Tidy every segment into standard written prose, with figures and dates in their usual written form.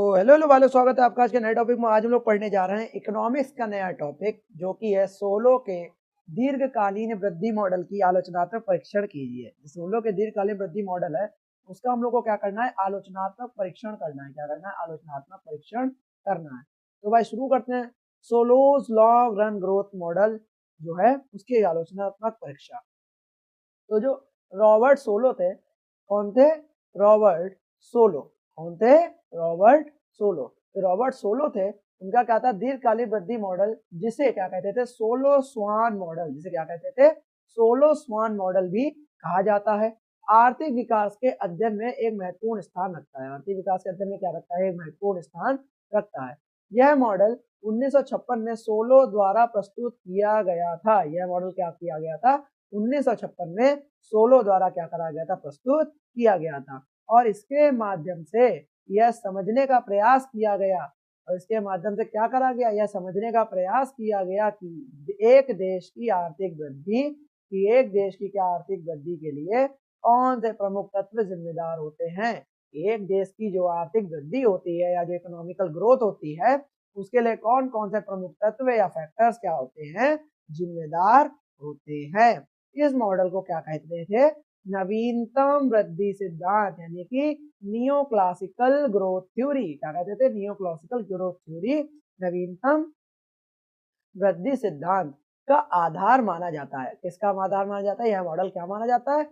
Hello hello वालों, स्वागत है आपका आज के नए टॉपिक में। आज हम लोग पढ़ने जा रहे हैं इकोनॉमिक्स का नया टॉपिक, जो कि है सोलो के दीर्घकालीन वृद्धि मॉडल की आलोचनात्मक परीक्षण कीजिए। सोलो के दीर्घकालीन वृद्धि मॉडल है, उसका हम लोग को क्या करना है, आलोचनात्मक परीक्षण करना है। क्या करना है? आलोचनात्मक परीक्षण करना है। तो भाई शुरू करते हैं। Swallows long run growth model जो है उसकी आलोचनात्मक परीक्षा। तो जो रॉबर्ट सोलो थे, कौन थे? Robert solo. कौन थे? Robert solo. तो रॉबर्ट सोलो थे, उनका क्या था? दीर्घकालीन वृद्धि मॉडल, जिसे क्या कहते थे? सोलो स्वान मॉडल। जिसे क्या कहते थे? सोलो स्वान मॉडल भी कहा जाता है। आर्थिक विकास के अध्ययन में एक महत्वपूर्ण स्थान रखता है। आर्थिक विकास के अध्ययन में क्या रखता है? एक महत्वपूर्ण स्थान रखता है। यह मॉडल 1956 में सोलो द्वारा प्रस्तुत किया गया था। यह मॉडल क्या किया गया था? 1956 में सोलो द्वारा क्या करा गया था? प्रस्तुत किया गया था। और इसके माध्यम से यह समझने का प्रयास किया गया, और इसके माध्यम से क्या करा गया? यह समझने का प्रयास किया गया कि एक देश की आर्थिक वृद्धि क्या आर्थिक वृद्धि के लिए कौन से प्रमुख तत्व जिम्मेदार होते हैं। एक देश की जो आर्थिक वृद्धि होती है या जो इकोनॉमिकल ग्रोथ होती है, उसके लिए कौन कौन से प्रमुख तत्व या फैक्टर्स क्या होते हैं? जिम्मेदार होते हैं। इस मॉडल को क्या कहते थे? नवीनतम वृद्धि सिद्धांत, यानी कि नियो क्लासिकल ग्रोथ थ्योरी। क्या कहते थे? नियो क्लासिकल ग्रोथ थ्योरी नवीनतम वृद्धि सिद्धांत का आधार माना जाता है। किसका आधार माना जाता है? यह मॉडल क्या माना जाता है?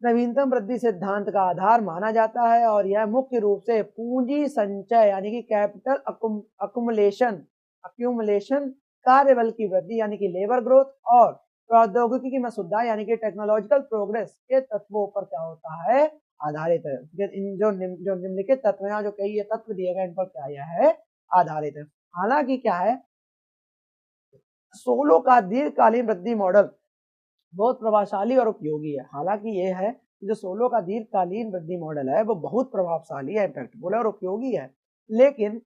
नवीनतम वृद्धि सिद्धांत का आधार माना जाता है। और यह मुख्य रूप से पूंजी संचय यानी कि कैपिटल अक्यूमुलेशन, कार्यबल की वृद्धि यानी कि लेबर ग्रोथ, और प्रौद्योगिकी में सुधार यानी कि टेक्नोलॉजिकल प्रोग्रेस के तत्वों पर क्या होता है? आधारित है। इन जो निम्नलिखित तत्व हैं, जो कई ये तत्व दिए गए, इन पर क्या यह है? आधारित है। हालांकि क्या है, सोलो का दीर्घकालीन वृद्धि मॉडल बहुत प्रभावशाली और उपयोगी है। हालांकि ये है कि जो सोलो का दीर्घकालीन वृद्धि मॉडल है वो बहुत प्रभावशाली है, इम्पैक्टफुल है और उपयोगी है, लेकिन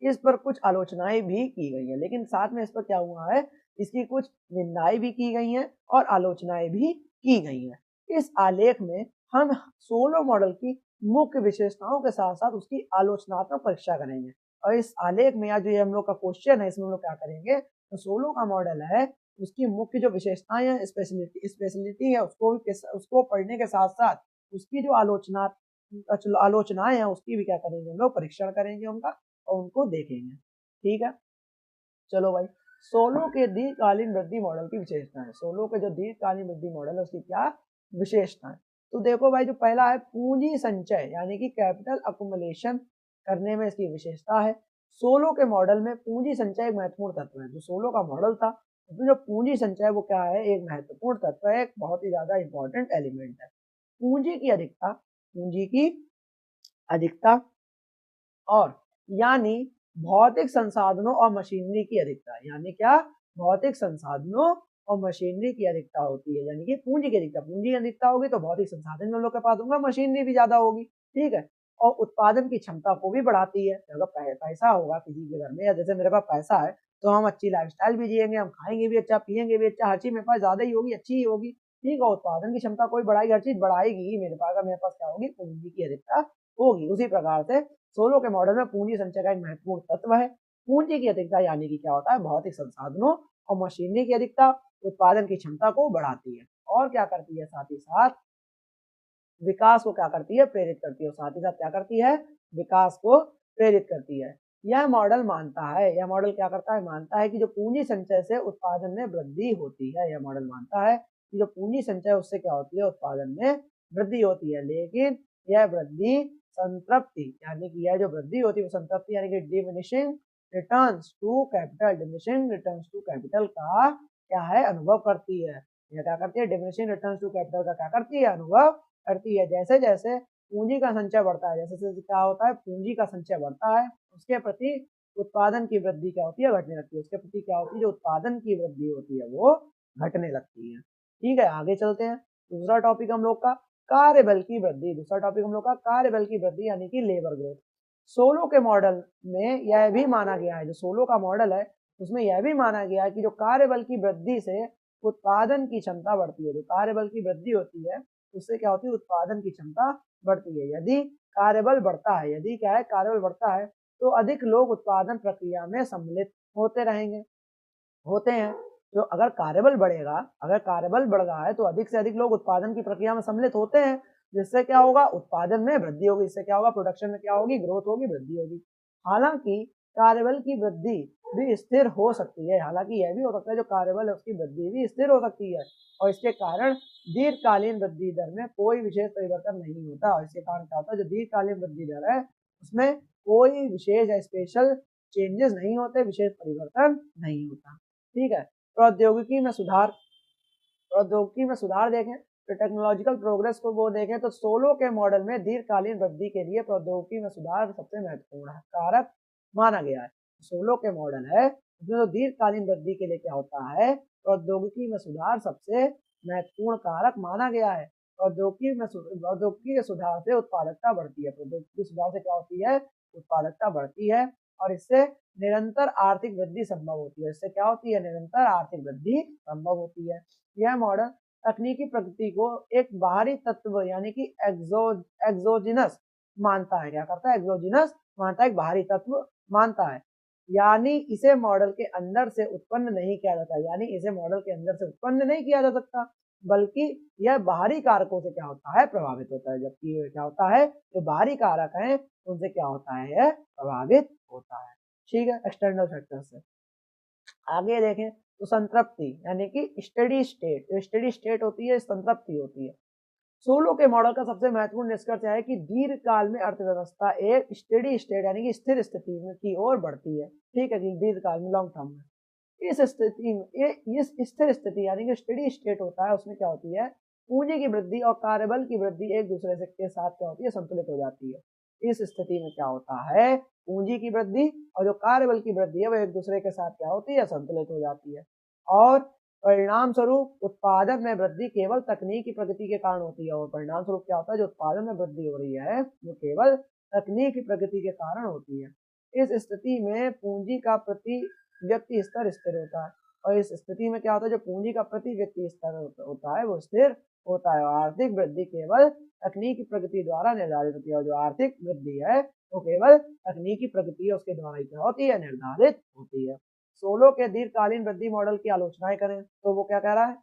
इस पर कुछ आलोचनाएं भी की गई है। लेकिन साथ में इस पर क्या हुआ है? इसकी कुछ निंदाएं भी की गई हैं और आलोचनाएं भी की गई हैं। इस आलेख में हम सोलो मॉडल की मुख्य विशेषताओं के साथ साथ उसकी आलोचनात्मक परीक्षा करेंगे। और इस आलेख में या जो ये हम लोग का क्वेश्चन है, इसमें हम लोग क्या करेंगे? तो सोलो का मॉडल है, उसकी मुख्य जो विशेषताएं हैं, स्पेशलिटी है, उसको पढ़ने के साथ साथ उसकी जो आलोचनाएं हैं उसकी भी क्या करेंगे? हम लोग परीक्षण करेंगे उनका, और उनको देखेंगे। ठीक है, चलो भाई। सोलो के दीर्घकालीन वृद्धि मॉडल की विशेषताएं। सोलो के जो दीर्घकालीन वृद्धि मॉडल है उसकी क्या विशेषताएं? तो देखो भाई, जो पहला है पूंजी संचय यानी कि कैपिटल अकुमुलेशन करने में इसकी विशेषता है। सोलो के मॉडल में पूंजी संचय एक महत्वपूर्ण तत्व है। जो सोलो का मॉडल था उसमें जो पूंजी संचय वो क्या है? एक महत्वपूर्ण तत्व है, एक बहुत ही ज्यादा इंपॉर्टेंट एलिमेंट है। पूंजी की अधिकता और यानी भौतिक संसाधनों और मशीनरी की अधिकता। यानी क्या? भौतिक संसाधनों और मशीनरी की अधिकता होती है, यानी कि पूंजी की अधिकता। पूंजी की अधिकता होगी तो भौतिक संसाधन हम लोग के पास होगा, मशीनरी भी ज्यादा होगी। ठीक है, और उत्पादन की क्षमता को भी बढ़ाती है। अगर पैसा होगा किसी के घर में, या जैसे मेरे पास पैसा है तो हम अच्छी लाइफस्टाइल भी जिएंगे, हम खाएंगे भी अच्छा, पिएंगे भी अच्छा, हर चीज मेरे पास ज्यादा ही होगी, अच्छी ही होगी। ठीक है, उत्पादन की क्षमता कोई बढ़ाएगी, हर चीज बढ़ाएगी ही मेरे पास। मेरे पास क्या होगी? पूंजी की अधिकता होगी। उसी प्रकार से सोलो के मॉडल में पूंजी संचय का एक महत्वपूर्ण तत्व है। पूंजी की अधिकता यानी कि क्या होता है? भौतिक संसाधनों और मशीनरी की अधिकता उत्पादन की क्षमता को बढ़ाती है, और क्या करती है? साथ ही साथ विकास को क्या करती है? प्रेरित करती है। और साथ ही साथ क्या करती है? विकास को प्रेरित करती है। यह मॉडल मानता है, यह मॉडल क्या करता है? मानता है कि जो पूंजी संचय से उत्पादन में वृद्धि होती है। यह मॉडल मानता है कि जो पूंजी संचय उससे क्या होती है? उत्पादन में वृद्धि होती है। लेकिन यह वृद्धि संतृप्ति यानी कि यह जो वृद्धि होती है वो संतृप्ति यानी कि डिमिनिशिंग रिटर्न्स टू कैपिटल का क्या है? अनुभव करती है। यह क्या करती है? डिमिनिशिंग रिटर्न्स टू कैपिटल का क्या करती है? अनुभव करती है। जैसे जैसे पूंजी का संचय बढ़ता है, जैसे जैसे क्या होता है? पूंजी का संचय बढ़ता है, उसके प्रति उत्पादन की वृद्धि क्या होती है? घटने लगती है। उसके प्रति क्या होती है? जो उत्पादन की वृद्धि होती है वो घटने लगती है। ठीक है, आगे चलते हैं। दूसरा टॉपिक हम लोग का कार्यबल की वृद्धि। दूसरा टॉपिक हम लोग का कार्यबल की वृद्धि यानी कि लेबर ग्रोथ। सोलो के मॉडल में यह भी माना गया है, जो सोलो का मॉडल है उसमें यह भी माना गया है कि जो कार्यबल की वृद्धि से उत्पादन की क्षमता बढ़ती है। जो कार्यबल की वृद्धि होती है उससे क्या होती है, उत्पादन की क्षमता बढ़ती है। यदि कार्यबल बढ़ता है, यदि क्या है, कार्यबल बढ़ता है तो अधिक लोग उत्पादन प्रक्रिया में सम्मिलित होते रहेंगे, होते हैं। तो अगर कार्यबल बढ़ेगा, अगर कार्यबल बढ़ रहा है तो अधिक से अधिक लोग उत्पादन की प्रक्रिया में सम्मिलित होते हैं, जिससे क्या होगा, उत्पादन में वृद्धि होगी, इससे क्या होगा, प्रोडक्शन में क्या होगी, ग्रोथ होगी, वृद्धि होगी। हालांकि कार्यबल की वृद्धि भी स्थिर हो सकती है, हालांकि यह भी हो सकता है जो कार्यबल है उसकी वृद्धि भी स्थिर हो सकती है और इसके कारण दीर्घकालीन वृद्धि दर में कोई विशेष परिवर्तन नहीं होता। और इसके कारण क्या होता है, जो दीर्घकालीन वृद्धि दर है उसमें कोई विशेष या स्पेशल चेंजेस नहीं होते, विशेष परिवर्तन नहीं होता। ठीक है। प्रौद्योगिकी में सुधार, प्रौद्योगिकी में सुधार देखें तो टेक्नोलॉजिकल प्रोग्रेस को वो देखें तो सोलो के मॉडल में दीर्घकालीन वृद्धि के लिए प्रौद्योगिकी में सुधार सबसे महत्वपूर्ण कारक माना गया है। सोलो के मॉडल है उसमें तो दीर्घकालीन वृद्धि के लिए क्या होता है, प्रौद्योगिकी में सुधार सबसे महत्वपूर्ण कारक माना गया है। प्रौद्योगिकी के सुधार से उत्पादकता बढ़ती है, प्रौद्योगिकी सुधार से क्या होती है, उत्पादकता बढ़ती है और इससे निरंतर आर्थिक वृद्धि संभव होती है। इससे क्या होती है, निरंतर आर्थिक वृद्धि संभव होती है। यह मॉडल तकनीकी प्रगति को एक बाहरी तत्व यानी कि एक्सोजिनस मानता है, क्या करता है, एक्सोजिनस मानता है, एक बाहरी तत्व मानता है, यानी इसे मॉडल के अंदर से उत्पन्न नहीं किया जाता, यानी इसे मॉडल के अंदर से उत्पन्न नहीं किया जा सकता, बल्कि यह बाहरी कारकों से क्या होता है, प्रभावित होता है। जबकि क्या होता है, जो बाहरी कारक हैं उनसे क्या होता है, यह प्रभावित होता है। ठीक है, एक्सटर्नल फैक्टर से। आगे देखें तो संतृप्ति यानी कि स्टेडी स्टेट, जो स्टेडी स्टेट होती है संतृप्ति होती है। सोलो के मॉडल का सबसे महत्वपूर्ण निष्कर्ष है कि दीर्घकाल में अर्थव्यवस्था एक स्टेडी स्टेट यानी कि स्थिर स्थिति में की ओर बढ़ती है। ठीक है, कि दीर्घकाल में, लॉन्ग टर्म में इस स्थिति में, इस स्थिर स्थिति यानी कि स्टेडी स्टेट होता है, उसमें क्या होती है, पूंजी की वृद्धि और कार्यबल की वृद्धि एक दूसरे से के साथ क्या होती है, संतुलित हो जाती है। इस स्थिति में क्या होता है, पूंजी की वृद्धि और जो कार्यबल की वृद्धि है वो एक दूसरे के साथ क्या होती है, संतुलित हो जाती है और परिणाम स्वरूप उत्पादन में वृद्धि केवल तकनीकी प्रगति के कारण होती है। और परिणाम स्वरूप क्या होता है, जो उत्पादन में वृद्धि हो रही है वो केवल तकनीकी प्रगति के कारण होती है। इस स्थिति में पूंजी का प्रति व्यक्ति स्तर स्थिर होता है और इस स्थिति में क्या होता है, जो पूंजी का प्रति व्यक्ति स्तर होता है वो स्थिर होता है और आर्थिक वृद्धि केवल तकनीकी प्रगति द्वारा निर्धारित होती है। और जो आर्थिक वृद्धि है वो केवल तकनीकी प्रगति है उसके द्वारा ही क्या होती है, निर्धारित होती है। सोलो के दीर्घकालीन वृद्धि मॉडल की आलोचनाएं करें तो वो क्या कह रहा है,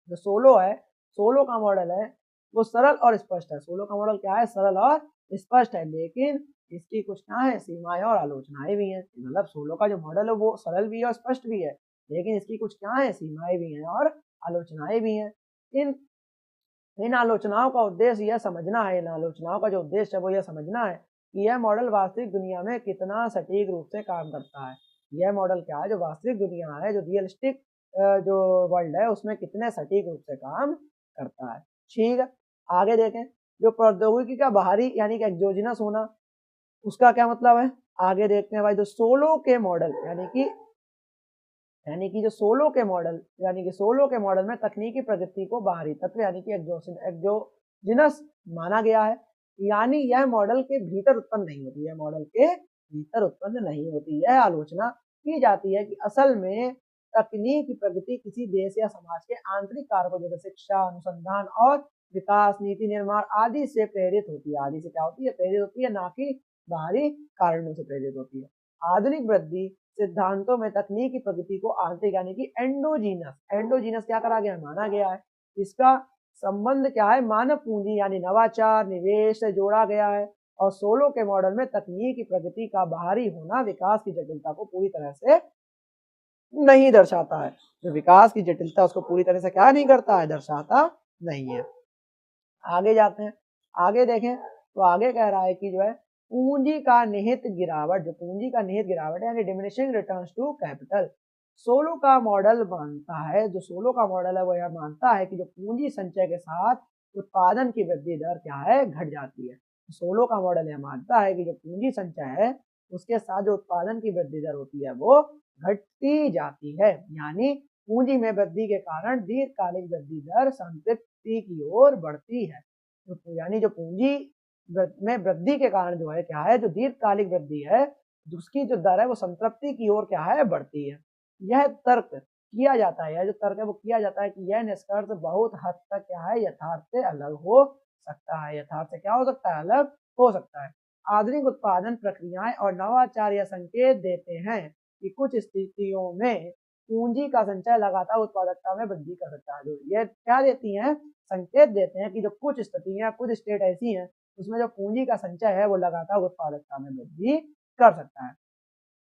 जो सोलो है, सोलो का मॉडल है वो सरल और स्पष्ट है। सोलो का मॉडल क्या है, सरल और स्पष्ट है, लेकिन इसकी कुछ क्या है, सीमाएं और आलोचनाएं भी हैं। मतलब सोलो का जो मॉडल है वो सरल भी है और स्पष्ट भी है, लेकिन इसकी कुछ क्या है, सीमाएं भी हैं और आलोचनाएं भी हैं। इन आलोचनाओं का उद्देश्य यह समझना है, इन आलोचनाओं का जो उद्देश्य है वो यह समझना है कि यह मॉडल वास्तविक दुनिया में कितना सटीक रूप से काम करता है। यह मॉडल क्या है, जो वास्तविक दुनिया है, जो रियलिस्टिक जो वर्ल्ड है उसमें कितने सटीक रूप से काम करता है। ठीक है, आगे देखें, जो प्रौद्योगिकी का बाहरी यानी कि एक्सोजिनस होना, उसका क्या मतलब है, आगे देखते हैं भाई। जो सोलो के मॉडल यानी कि जो सोलो के मॉडल यानी कि सोलो के मॉडल में तकनीकी प्रगति को बाहरी तत्व यानी कि एक्सोजिनस माना गया है, यानी यह मॉडल के भीतर उत्पन्न नहीं होती है, मॉडल के भीतर उत्पन्न नहीं होती है। आलोचना की जाती है कि असल में तकनीकी प्रगति किसी देश या समाज के आंतरिक कारकों जैसे शिक्षा, अनुसंधान और विकास, नीति निर्माण आदि से प्रेरित होती है। आदि से क्या होती है, प्रेरित होती है, ना कि बाहरी कारणों से प्रेरित होती है। आधुनिक वृद्धि सिद्धांतों में तकनीकी प्रगति को आंतरिक यानी कि एंडोजीनस क्या करा गया है, माना गया है। इसका संबंध क्या है, मानव पूंजी यानी नवाचार, निवेश से जोड़ा गया है और सोलो के मॉडल में तकनीकी प्रगति का बाहरी होना विकास की जटिलता को पूरी तरह से नहीं दर्शाता है। जो विकास की जटिलता उसको पूरी तरह से क्या नहीं करता है, दर्शाता नहीं है। आगे जाते हैं, आगे देखें तो आगे कह रहा है कि जो है पूंजी का निहित गिरावट, जो पूंजी का निहित गिरावट है यानी diminishing returns to capital. Solow का मॉडल मानता है, जो सोलो का मॉडल है वो यह मानता है कि जो पूंजी संचय के साथ उत्पादन की वृद्धि दर क्या है, घट जाती है। सोलो का मॉडल यह मानता है कि जो पूंजी संचय है उसके साथ जो उत्पादन की वृद्धि दर होती है वो घटती जाती है, यानी पूंजी में वृद्धि के कारण दीर्घकालिक वृद्धि दर संतृप्ति की ओर बढ़ती है। तो यानी जो पूंजी में वृद्धि के कारण जो है क्या है, जो दीर्घकालिक वृद्धि है उसकी जो दर है वो संतृप्ति की ओर क्या है, बढ़ती है। यह तर्क किया जाता है, यह जो तर्क है वो किया जाता है कि यह निष्कर्ष बहुत हद तक क्या है, यथार्थ से अलग हो सकता है। यथार्थ से क्या हो सकता है, अलग हो सकता है। आधुनिक उत्पादन प्रक्रियाएं और नवाचार यह संकेत देते हैं कि कुछ स्थितियों में पूंजी का संचय लगातार उत्पादकता में वृद्धि कर सकता है। ये क्या देती हैं, संकेत देते हैं कि जो कुछ स्थितियां, कुछ स्टेट ऐसी हैं उसमें जो पूंजी का संचय है वो लगातार उत्पादकता में वृद्धि कर सकता है।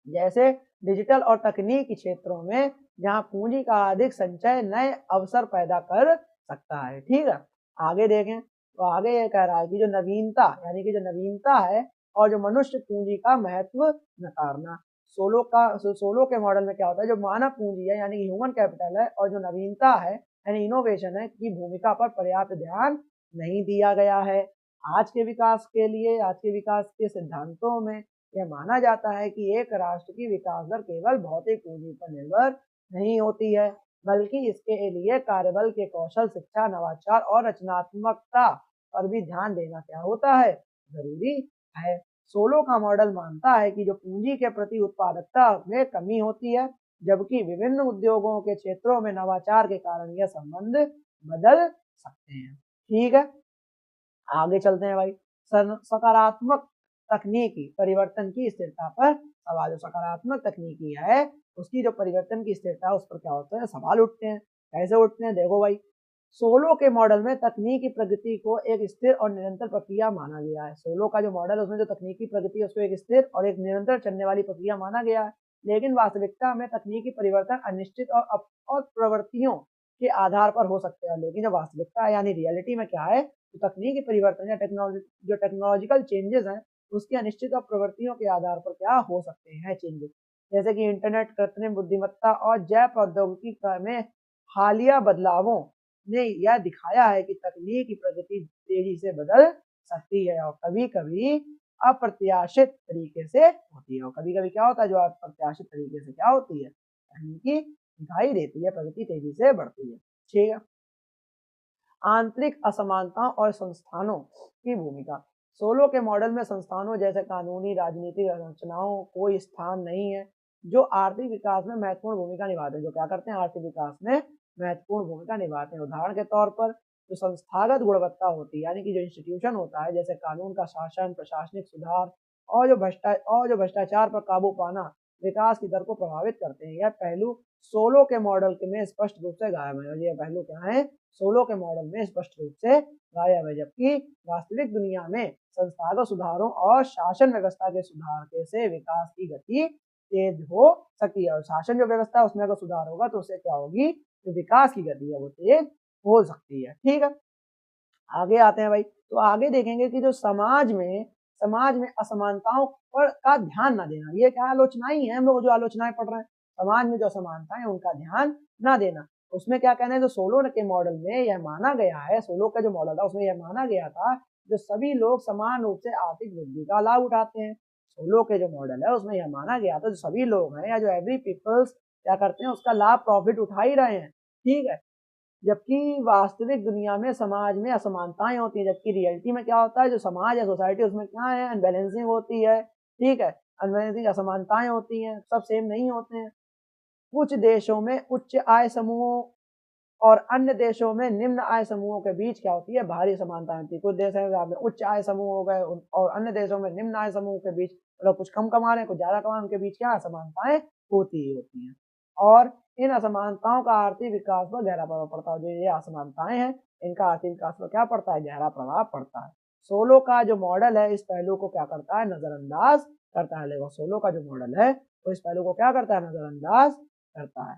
जैसे डिजिटल और तकनीकी क्षेत्रों में जहां पूंजी का अधिक संचय नए अवसर पैदा कर सकता है। ठीक है, आगे देखें तो आगे ये कह रहा है कि जो नवीनता यानी कि जो नवीनता है और जो मनुष्य पूंजी का महत्व नकारना। सोलो के मॉडल में क्या होता है, जो मानव पूंजी है यानी कि ह्यूमन कैपिटल है और जो नवीनता है यानी इनोवेशन है की भूमिका पर पर्याप्त ध्यान नहीं दिया गया है। आज के विकास के लिए, आज के विकास के सिद्धांतों में यह माना जाता है कि एक राष्ट्र की विकास दर केवल भौतिक पूंजी पर निर्भर नहीं होती है, बल्कि इसके लिए कार्यबल के कौशल, शिक्षा, नवाचार और रचनात्मकता पर भी ध्यान देना क्या होता है, जरूरी है। सोलो का मॉडल मानता है कि जो पूंजी के प्रति उत्पादकता में कमी होती है, जबकि विभिन्न उद्योगों के क्षेत्रों में नवाचार के कारण यह संबंध बदल सकते हैं। ठीक है, आगे चलते हैं भाई। सकारात्मक तकनीकी परिवर्तन की स्थिरता पर सवाल। जो सकारात्मक तकनीकी है उसकी जो परिवर्तन की स्थिरता है उस पर क्या होता है, सवाल उठते हैं। कैसे उठते हैं, देखो भाई। सोलो के मॉडल में तकनीकी प्रगति को एक स्थिर और निरंतर प्रक्रिया माना गया है। सोलो का जो मॉडल है उसमें जो तकनीकी प्रगति है उसको एक स्थिर और एक निरंतर चलने वाली प्रक्रिया माना गया है। लेकिन वास्तविकता में तकनीकी परिवर्तन अनिश्चित और प्रवृत्तियों के आधार पर हो सकते हैं। लेकिन जो वास्तविकता है यानी रियलिटी में क्या है, तो तकनीकी परिवर्तन या टेक्नोलॉजिकल चेंजेस हैं उसकी अनिश्चित और प्रवृत्तियों के आधार पर क्या हो सकते हैं चेंजेस। जैसे कि इंटरनेट, कृत्रिम बुद्धिमत्ता और जैव प्रौद्योगिकी में हालिया बदलावों ने यह दिखाया है कि तकनीक की प्रगति तेजी से बदल सकती है और कभी कभी अप्रत्याशित तरीके से होती है। और कभी कभी क्या होता है, जो अप्रत्याशित तरीके से क्या होती है, तकनीकी दिखाई देती है, प्रगति तेजी से बढ़ती है। ठीक है, आंतरिक असमानताओं और संस्थानों की भूमिका। सोलो के मॉडल में संस्थानों जैसे कानूनी, राजनीतिक संरचनाओं कोई स्थान नहीं है जो आर्थिक विकास में महत्वपूर्ण भूमिका निभाते हैं। जो क्या करते हैं, आर्थिक विकास में महत्वपूर्ण भूमिका निभाते हैं। उदाहरण के तौर पर जो संस्थागत गुणवत्ता होती है यानी कि जो इंस्टीट्यूशन होता है, जैसे कानून का शासन, प्रशासनिक सुधार और जो भ्रष्टाचार पर काबू पाना विकास की दर को प्रभावित करते हैं। यह पहलू सोलो के मॉडल में स्पष्ट रूप से गायब है। ये पहलू क्या है, सोलो के मॉडल में स्पष्ट रूप से गायब है। जबकि वास्तविक दुनिया में संस्थागत सुधारों और शासन व्यवस्था के सुधार से विकास की गति तेज हो सकती है। और शासन जो व्यवस्था है उसमें अगर सुधार होगा तो उससे क्या होगी, जो विकास की गति है वो तेज हो सकती है। ठीक है, आगे आते हैं भाई। तो आगे देखेंगे कि जो समाज में असमानताओं पर का ध्यान ना देना, ये क्या आलोचनाएं हैं, हम लोग जो आलोचनाएं पढ़ रहे हैं, समाज में जो असमानताएं हैं उनका ध्यान ना देना। उसमें क्या कहना है, जो सोलो के मॉडल में यह माना गया है, सोलो का जो मॉडल था उसमें यह माना गया था जो सभी लोग समान रूप से आर्थिक वृद्धि का लाभ उठाते हैं। सोलो के जो मॉडल है उसमें यह माना गया था जो सभी लोग हैं या जो एवरी पीपल्स क्या करते हैं उसका लाभ, प्रॉफिट उठा ही रहे हैं। ठीक है, जबकि वास्तविक दुनिया में समाज में असमानताएं होती हैं। जबकि रियलिटी में क्या होता है, जो समाज है, सोसाइटी, उसमें क्या है, अनबैलेंसिंग होती है। ठीक है, अनबैलेंसिंग, असमानताएं होती हैं, सब सेम नहीं होते हैं। कुछ देशों में उच्च आय समूहों और अन्य देशों में निम्न आय समूहों के बीच क्या होती है, भारी समानता होती है। कुछ देश है जहाँ पे उच्च आय समूह हो गए और अन्य देशों में निम्न आय समूह के बीच, मतलब कुछ कम कमा रहे हैं कुछ ज्यादा कमा रहे हैं, उनके बीच क्या असमानताएं होती ही होती हैं। और इन असमानताओं का आर्थिक विकास पर गहरा प्रभाव पड़ता है। जो ये असमानताएं हैं इनका आर्थिक विकास पर क्या पड़ता है, गहरा प्रभाव पड़ता है। सोलो का जो मॉडल है इस पहलू को क्या करता है, नजरअंदाज करता है। लेकिन सोलो का जो मॉडल है तो इस पहलू को क्या करता है, नजरअंदाज करता है।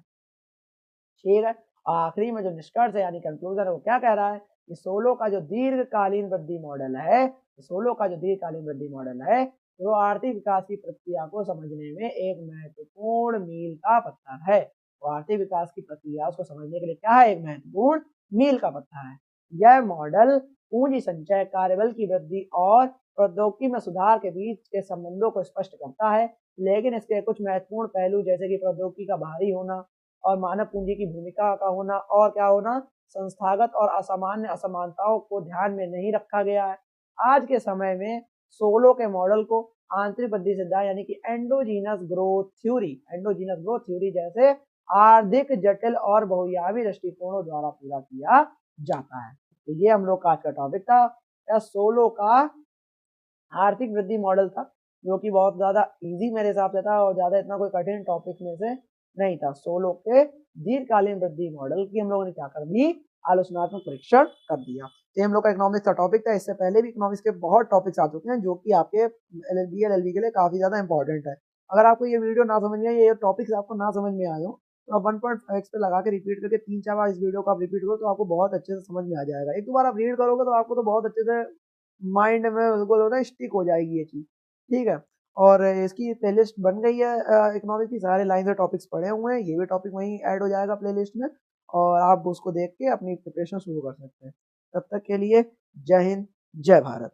ठीक है, आखिरी में जो निष्कर्ष है यानी कंक्लूजन है वो क्या कह रहा है कि सोलो का जो दीर्घकालीन वृद्धि मॉडल है, सोलो का जो दीर्घकालीन वृद्धि मॉडल है वो आर्थिक विकास की प्रक्रिया को समझने में एक महत्वपूर्ण मील का पत्थर है। तो आर्थिक विकास की प्रक्रिया उसको समझने के लिए क्या है, एक महत्वपूर्ण मील का पत्थर है। यह मॉडल पूंजी संचय, कार्यबल की वृद्धि और प्रौद्योगिकी में सुधार के बीच के संबंधों को स्पष्ट करता है। लेकिन इसके कुछ महत्वपूर्ण पहलू जैसे कि प्रौद्योगिकी का भारी होना और मानव पूंजी की भूमिका का होना और क्या होना, संस्थागत और असामान्य असमानताओं को ध्यान में नहीं रखा गया है। आज के समय में सोलो के मॉडल को आंतरिक वृद्धि सिद्धांत यानी कि एंडोजीनस ग्रोथ थ्योरी जैसे आर्थिक जटिल और बहुआयामी दृष्टिकोणों द्वारा पूरा किया जाता है। तो ये हम लोग का आज का टॉपिक था। सोलो का आर्थिक वृद्धि मॉडल था, जो कि बहुत ज्यादा इजी मेरे हिसाब से था और ज्यादा इतना कोई कठिन टॉपिक में से नहीं था। सोलो के दीर्घकालीन वृद्धि मॉडल की हम लोगों ने क्या कर दी, आलोचनात्मक परीक्षण कर दिया। ये हम लोग का इकोनॉमिक्स का टॉपिक था। इससे पहले भी इकोनॉमिक्स के बहुत टॉपिक्स आ चुके हैं जो कि आपके एलएलबी एलएलबी के लिए काफी ज्यादा इंपॉर्टेंट है। अगर आपको ये वीडियो ना समझ में आए, ये टॉपिक्स आपको ना समझ में आए हो, तो आप 1.x पे लगा के रिपीट करके 3-4 बार इस वीडियो को आप रिपीट करो तो आपको बहुत अच्छे से समझ में आ जाएगा। एक दो बार आप रीड करोगे तो आपको तो बहुत अच्छे से माइंड में उसको होता है स्टिक हो जाएगी ये चीज। ठीक है, और इसकी प्लेलिस्ट बन गई है। इकोनॉमिक्स की सारे लाइन से टॉपिक्स पढ़े हुए हैं, ये भी टॉपिक वहीं ऐड हो जाएगा प्लेलिस्ट में, और आप उसको देख के अपनी प्रिपरेशन शुरू कर सकते हैं। तब तक के लिए जय हिंद, जय भारत।